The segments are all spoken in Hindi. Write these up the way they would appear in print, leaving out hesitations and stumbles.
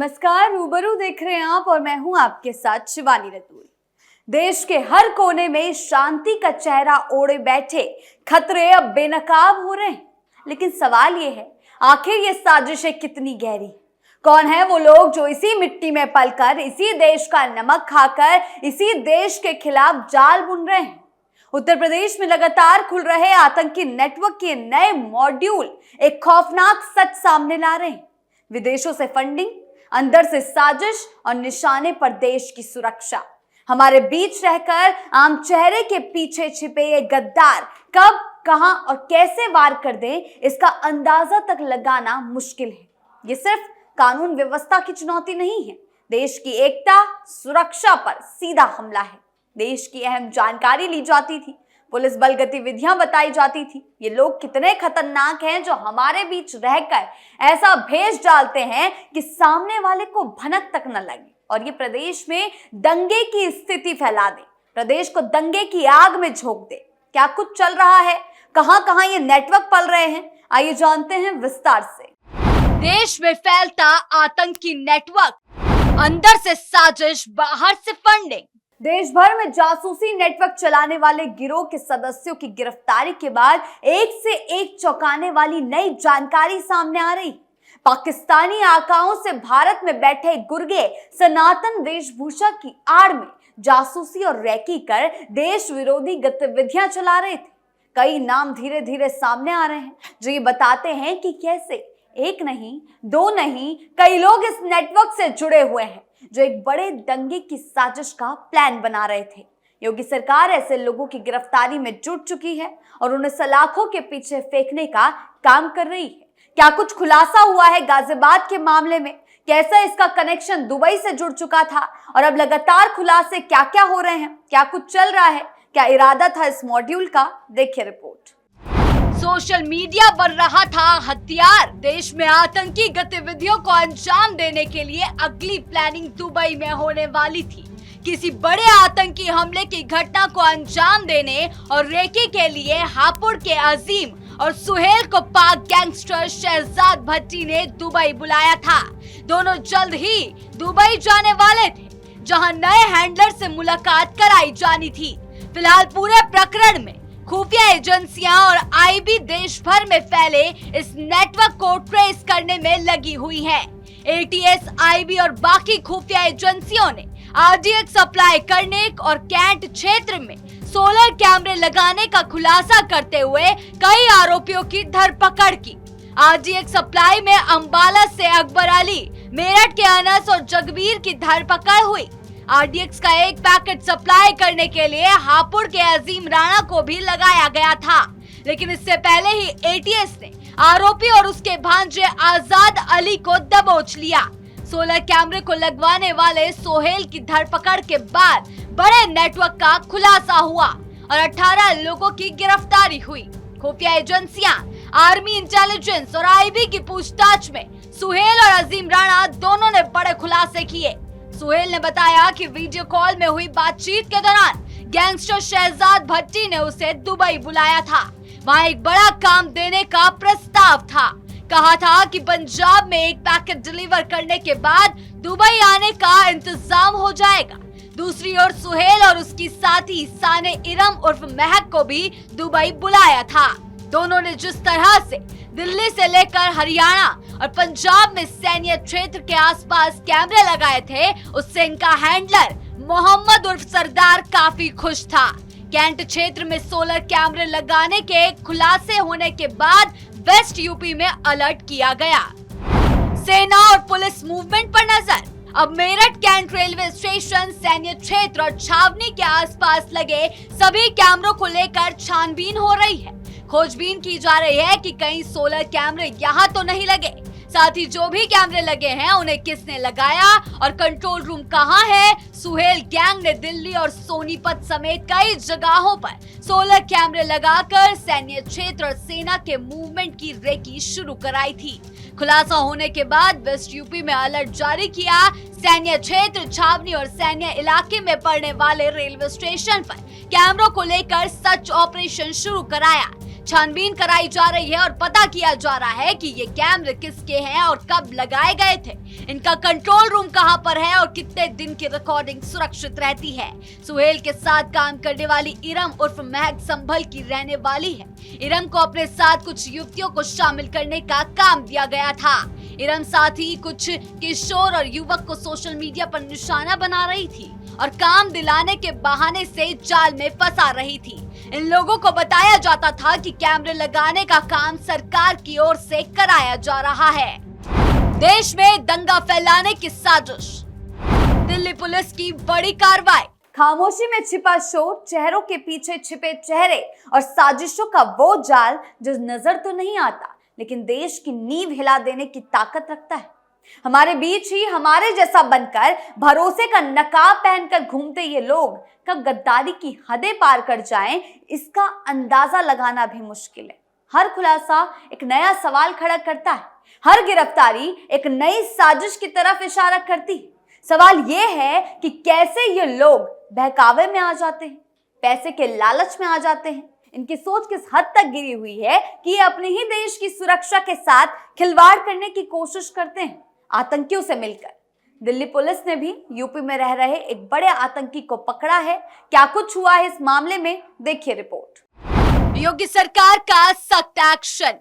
नमस्कार, रूबरू देख रहे हैं आप और मैं हूं आपके साथ शिवानी रतूरी। देश के हर कोने में शांति का चेहरा ओढ़े बैठे खतरे अब बेनकाब हो रहे हैं। लेकिन सवाल ये है, आखिर ये साजिशें कितनी गहरी? कौन है वो लोग जो इसी मिट्टी में पलकर, इसी देश का नमक खाकर, इसी देश के खिलाफ जाल बुन रहे हैं? उत्तर प्रदेश में लगातार खुल रहे आतंकी नेटवर्क के नए मॉड्यूल एक खौफनाक सच सामने ला रहे हैं। विदेशों से फंडिंग, अंदर से साजिश और निशाने पर देश की सुरक्षा। हमारे बीच रहकर आम चेहरे के पीछे छिपे ये गद्दार कब, कहां और कैसे वार कर दें, इसका अंदाजा तक लगाना मुश्किल है। ये सिर्फ कानून व्यवस्था की चुनौती नहीं है, देश की एकता, सुरक्षा पर सीधा हमला है। देश की अहम जानकारी ली जाती थी, पुलिस बल गतिविधियां बताई जाती थी। ये लोग कितने खतरनाक हैं जो हमारे बीच रहकर ऐसा भेष डालते हैं कि सामने वाले को भनक तक न लगे और ये प्रदेश में दंगे की स्थिति फैला दे, प्रदेश को दंगे की आग में झोंक दे। क्या कुछ चल रहा है, कहां कहां ये नेटवर्क पल रहे हैं, आइए जानते हैं विस्तार से। देश में फैलता आतंकी नेटवर्क, अंदर से साजिश, बाहर से फंडिंग। देश भर में जासूसी नेटवर्क चलाने वाले गिरोह के सदस्यों की गिरफ्तारी के बाद एक से एक चौंकाने वाली नई जानकारी सामने आ रही। पाकिस्तानी आकाओं से भारत में बैठे गुर्गे सनातन वेशभूषा की आड़ में जासूसी और रैकी कर देश विरोधी गतिविधियां चला रहे थे। कई नाम धीरे धीरे सामने आ रहे हैं जो ये बताते हैं कि कैसे एक नहीं, दो नहीं, कई लोग इस नेटवर्क से जुड़े हुए हैं जो एक बड़े दंगे की साजिश का प्लान बना रहे थे। योगी सरकार ऐसे लोगों की गिरफ्तारी में जुट चुकी है और उन्हें सलाखों के पीछे फेंकने का काम कर रही है। क्या कुछ खुलासा हुआ है गाजियाबाद के मामले में? कैसा इसका कनेक्शन दुबई से जुड़ चुका था और अब लगातार खुलासे क्या क्या हो रहे हैं? क्या कुछ चल रहा है? क्या इरादा था इस मॉड्यूल का? देखिए रिपोर्ट। सोशल मीडिया बन रहा था हथियार। देश में आतंकी गतिविधियों को अंजाम देने के लिए अगली प्लानिंग दुबई में होने वाली थी। किसी बड़े आतंकी हमले की घटना को अंजाम देने और रेकी के लिए हापुड़ के अजीम और सुहेल को पाक गैंगस्टर शहजाद भट्टी ने दुबई बुलाया था। दोनों जल्द ही दुबई जाने वाले थे, जहां नए हैंडलर से मुलाकात कराई जानी थी। फिलहाल पूरे प्रकरण में खुफिया एजेंसियां और आईबी देश भर में फैले इस नेटवर्क को ट्रेस करने में लगी हुई हैं। एटीएस, आईबी और बाकी खुफिया एजेंसियों ने आरडीएक्स सप्लाई करने और कैंट क्षेत्र में सोलर कैमरे लगाने का खुलासा करते हुए कई आरोपियों की धरपकड़ की। आरडीएक्स सप्लाई में अंबाला से अकबर अली, मेरठ के अनस और जगबीर की धरपकड़ हुई। आरडीएक्स का एक पैकेट सप्लाई करने के लिए हापुड़ के अजीम राणा को भी लगाया गया था, लेकिन इससे पहले ही एटीएस ने आरोपी और उसके भांजे आजाद अली को दबोच लिया। सोलर कैमरे को लगवाने वाले सोहेल की धरपकड़ के बाद बड़े नेटवर्क का खुलासा हुआ और 18 लोगों की गिरफ्तारी हुई। खुफिया एजेंसियां, आर्मी इंटेलिजेंस और आईबी की पूछताछ में सुहेल और अजीम राणा दोनों ने बड़े खुलासे किए। सुहेल ने बताया कि वीडियो कॉल में हुई बातचीत के दौरान गैंगस्टर शहजाद भट्टी ने उसे दुबई बुलाया था। वहां एक बड़ा काम देने का प्रस्ताव था। कहा था कि पंजाब में एक पैकेट डिलीवर करने के बाद दुबई आने का इंतजाम हो जाएगा। दूसरी ओर सुहेल और उसकी साथी साने इरम उर्फ महक को भी दुबई बुलाया था। दोनों ने जिस तरह से दिल्ली से लेकर हरियाणा और पंजाब में सैन्य क्षेत्र के आसपास कैमरे लगाए थे, उससे इनका हैंडलर मोहम्मद उर्फ सरदार काफी खुश था। कैंट क्षेत्र में सोलर कैमरे लगाने के खुलासे होने के बाद वेस्ट यूपी में अलर्ट किया गया। सेना और पुलिस मूवमेंट पर नजर। अब मेरठ कैंट रेलवे स्टेशन, सैन्य क्षेत्र और छावनी के आसपास लगे सभी कैमरों को लेकर छानबीन हो रही है। खोजबीन की जा रही है कि कहीं सोलर कैमरे यहाँ तो नहीं लगे, साथ ही जो भी कैमरे लगे हैं उन्हें किसने लगाया और कंट्रोल रूम कहाँ है। सुहेल गैंग ने दिल्ली और सोनीपत समेत कई जगहों पर सोलर कैमरे लगाकर सैन्य क्षेत्र और सेना के मूवमेंट की रेकी शुरू कराई थी। खुलासा होने के बाद वेस्ट यूपी में अलर्ट जारी किया। सैन्य क्षेत्र, छावनी और सैन्य इलाके में पड़ने वाले रेलवे स्टेशन पर कैमरों को लेकर सर्च ऑपरेशन शुरू कराया। छानबीन कराई जा रही है और पता किया जा रहा है कि ये कैमरे किसके हैं और कब लगाए गए थे, इनका कंट्रोल रूम कहां पर है और कितने दिन की रिकॉर्डिंग सुरक्षित रहती है। सुहेल के साथ काम करने वाली इरम उर्फ महक संभल की रहने वाली है। इरम को अपने साथ कुछ युवतियों को शामिल करने का काम दिया गया था। इरम साथ ही कुछ किशोर और युवक को सोशल मीडिया पर निशाना बना रही थी और काम दिलाने के बहाने से जाल में फंसा रही थी। इन लोगों को बताया जाता था कि कैमरे लगाने का काम सरकार की ओर से कराया जा रहा है। देश में दंगा फैलाने की साजिश, दिल्ली पुलिस की बड़ी कार्रवाई। खामोशी में छिपा शोर, चेहरों के पीछे छिपे चेहरे और साजिशों का वो जाल जो नजर तो नहीं आता लेकिन देश की नींव हिला देने की ताकत रखता है। हमारे बीच ही हमारे जैसा बनकर भरोसे का नकाब पहनकर घूमते ये लोग कब गद्दारी की हदें पार कर जाएं, इसका अंदाजा लगाना भी मुश्किल है। हर खुलासा एक नया सवाल खड़ा करता है, हर गिरफ्तारी एक नई साजिश की तरफ इशारा करती है। सवाल ये है कि कैसे ये लोग बहकावे में आ जाते हैं, पैसे के लालच में आ जाते हैं। इनकी सोच किस हद तक गिरी हुई है कि ये अपने ही देश की सुरक्षा के साथ खिलवाड़ करने की कोशिश करते हैं, आतंकियों से मिलकर। दिल्ली पुलिस ने भी यूपी में रह रहे एक बड़े आतंकी को पकड़ा है। क्या कुछ हुआ है इस मामले में, देखिए रिपोर्ट। योगी सरकार का सख्त एक्शन,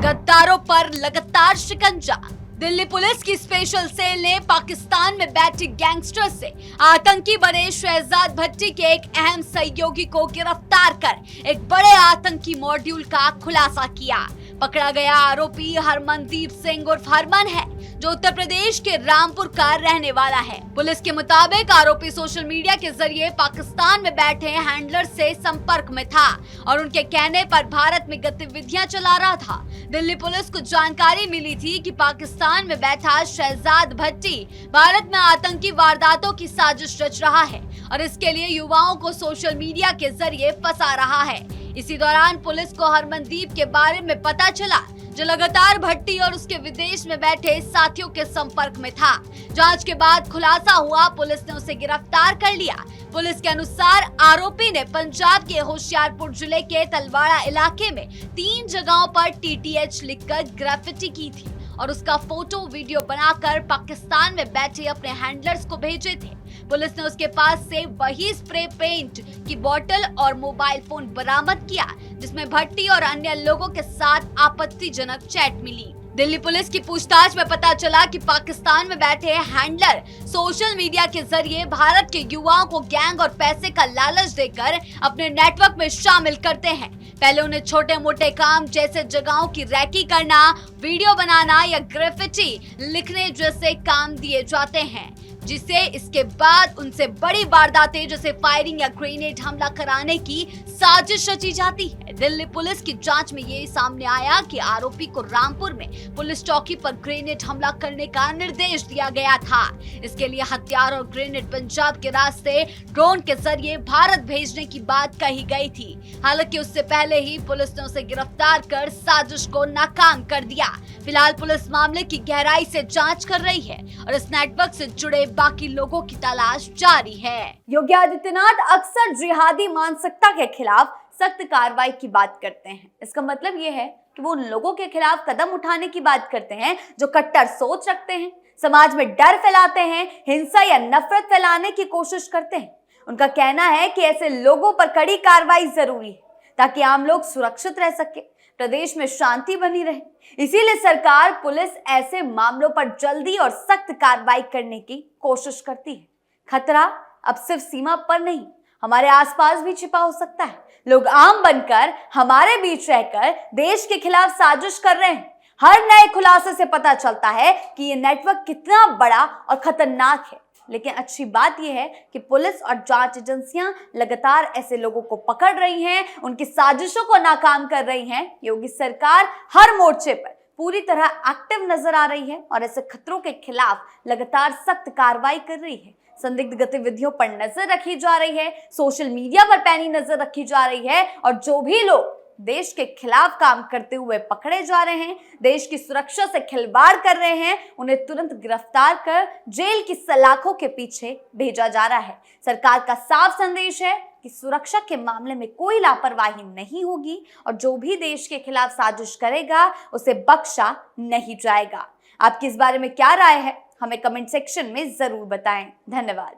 गद्दारों पर लगातार शिकंजा। दिल्ली पुलिस की स्पेशल सेल ने पाकिस्तान में बैठे गैंगस्टर से आतंकी बने शहजाद भट्टी के एक अहम सहयोगी को गिरफ्तार कर एक बड़े आतंकी मॉड्यूल का खुलासा किया। पकड़ा गया आरोपी हरमनदीप सिंह उर्फ हरमन है, जो उत्तर प्रदेश के रामपुर का रहने वाला है। पुलिस के मुताबिक आरोपी सोशल मीडिया के जरिए पाकिस्तान में बैठे हैंडलर से संपर्क में था और उनके कहने पर भारत में गतिविधियां चला रहा था। दिल्ली पुलिस को जानकारी मिली थी कि पाकिस्तान में बैठा शहजाद भट्टी भारत में आतंकी वारदातों की साजिश रच रहा है और इसके लिए युवाओं को सोशल मीडिया के जरिए फंसा रहा है। इसी दौरान पुलिस को हरमनदीप के बारे में पता चला, जो लगातार भट्टी और उसके विदेश में बैठे साथियों के संपर्क में था। जांच के बाद खुलासा हुआ, पुलिस ने उसे गिरफ्तार कर लिया। पुलिस के अनुसार आरोपी ने पंजाब के होशियारपुर जिले के तलवाड़ा इलाके में 3 जगहों पर TTH लिखकर ग्राफिटी की थी और उसका फोटो वीडियो बनाकर पाकिस्तान में बैठे अपने हैंडलर्स को भेजे थे। पुलिस ने उसके पास से वही स्प्रे पेंट की बोतल और मोबाइल फोन बरामद किया, जिसमें भट्टी और अन्य लोगों के साथ आपत्तिजनक चैट मिली। दिल्ली पुलिस की पूछताछ में पता चला कि पाकिस्तान में बैठे हैंडलर सोशल मीडिया के जरिए भारत के युवाओं को गैंग और पैसे का लालच देकर अपने नेटवर्क में शामिल करते हैं। पहले उन्हें छोटे मोटे काम जैसे जगहों की रैकी करना, वीडियो बनाना या ग्राफिटी लिखने जैसे काम दिए जाते हैं, जिसे इसके बाद उनसे बड़ी वारदातें जैसे फायरिंग या ग्रेनेड हमला कराने की साजिश रची जाती है। दिल्ली पुलिस की जांच में ये सामने आया कि आरोपी को रामपुर में पुलिस चौकी पर ग्रेनेड हमला करने का निर्देश दिया गया था। इसके लिए हथियार और ग्रेनेड पंजाब के रास्ते ड्रोन के जरिए भारत भेजने की बात कही गई थी। हालांकि उससे पहले ही पुलिस ने उसे गिरफ्तार कर साजिश को नाकाम कर दिया। फिलहाल पुलिस मामले की गहराई से जांच कर रही है और इस नेटवर्क से जुड़े बाकी लोगों की तलाश जारी है। योगी आदित्यनाथ अक्सर जिहादी मानसिकता के खिलाफ सख्त कार्रवाई की बात करते हैं। इसका मतलब ये है कि वो उन लोगों के खिलाफ कदम उठाने की बात करते हैं जो कट्टर सोच रखते हैं, समाज में डर फैलाते हैं, हिंसा या नफरत फैलाने की कोशिश करते हैं। उनका कहना है कि ऐसे लोगों पर कड़ी कार्रवाई जरूरी है ताकि आम लोग सुरक्षित रह सके, प्रदेश में शांति बनी रहे। इसीलिए सरकार, पुलिस ऐसे मामलों पर जल्दी और सख्त कार्रवाई करने की कोशिश करती है। खतरा अब सिर्फ सीमा पर नहीं, हमारे आसपास भी छिपा हो सकता है। लोग आम बनकर हमारे बीच रहकर देश के खिलाफ साजिश कर रहे हैं। हर नए खुलासे से पता चलता है कि ये नेटवर्क कितना बड़ा और खतरनाक है। लेकिन अच्छी बात यह है कि पुलिस और जांच एजेंसियां लगातार ऐसे लोगों को पकड़ रही हैं, उनकी साजिशों को नाकाम कर रही हैं। योगी सरकार हर मोर्चे पर पूरी तरह एक्टिव नजर आ रही है और ऐसे खतरों के खिलाफ लगातार सख्त कार्रवाई कर रही है। संदिग्ध गतिविधियों पर नजर रखी जा रही है, सोशल मीडिया पर पैनी नजर रखी जा रही है और जो भी लोग देश के खिलाफ काम करते हुए पकड़े जा रहे हैं, देश की सुरक्षा से खिलवाड़ कर रहे हैं, उन्हें तुरंत गिरफ्तार कर जेल की सलाखों के पीछे भेजा जा रहा है। सरकार का साफ संदेश है, कि सुरक्षा के मामले में कोई लापरवाही नहीं होगी और जो भी देश के खिलाफ साजिश करेगा उसे बख्शा नहीं जाएगा। आपकी इस बारे में क्या राय है, हमें कमेंट सेक्शन में जरूर बताएं। धन्यवाद।